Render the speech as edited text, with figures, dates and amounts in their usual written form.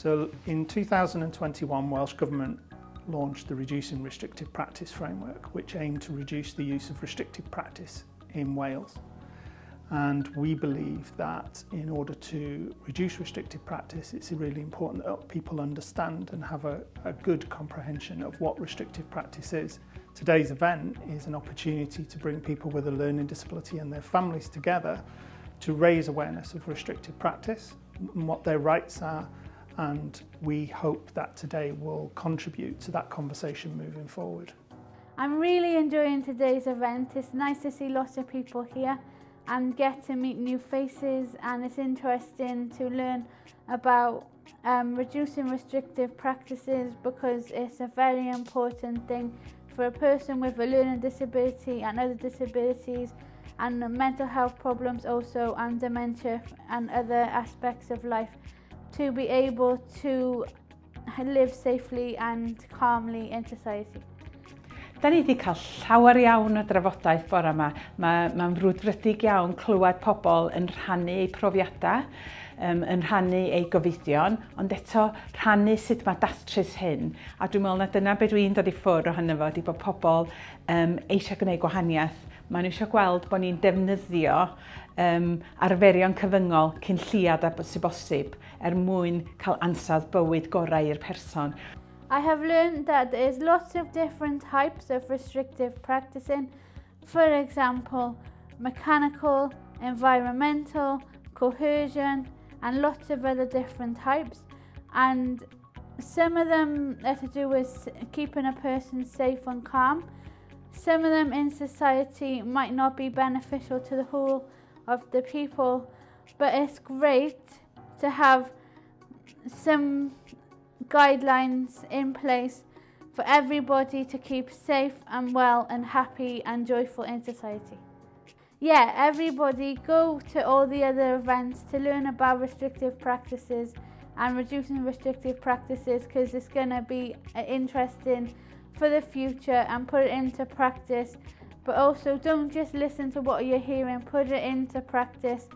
So in 2021, Welsh Government launched the Reducing Restrictive Practice framework, which aimed to reduce the use of restrictive practice in Wales. And we believe that in order to reduce restrictive practice, it's really important that people understand and have a good comprehension of what restrictive practice is. Today's event is an opportunity to bring people with a learning disability and their families together to raise awareness of restrictive practice and what their rights are, and we hope that today will contribute to that conversation moving forward. I'm really enjoying today's event. It's nice to see lots of people here and get to meet new faces, and it's interesting to learn about reducing restrictive practices, because it's a very important thing for a person with a learning disability and other disabilities and mental health problems also, and dementia and other aspects of life, to be able to live safely and calmly in society. Da ni wedi cael llawer iawn o drafodaeth bore yma. Mae'n frwdfrydig iawn clywed pobl yn rhannu eu profiadau, yn rhannu eu gofidion, ond eto rhannu sut mae datrys hyn. A dwi'n meddwl na dyna beth dwi'n dod i ffwrdd ohono fo, ydy bod pobl eisiau gwneud gwahaniaeth. Maen nhw eisiau gweld bod ni'n defnyddio arferion cyfyngol cyn lleiad a sy'n bosib mwyn cael ansawdd bywyd gorau i'r person. I have learned that there is lots of different types of restrictive practicing. For example, mechanical, environmental, coercion, and lots of other different types. And some of them are to do with keeping a person safe and calm. Some of them in society might not be beneficial to the whole of the people, but it's great to have some guidelines in place for everybody to keep safe and well and happy and joyful in society. Yeah, everybody go to all the other events to learn about restrictive practices and reducing restrictive practices, because it's going to be interesting for the future, and put it into practice. But also don't just listen to what you're hearing, put it into practice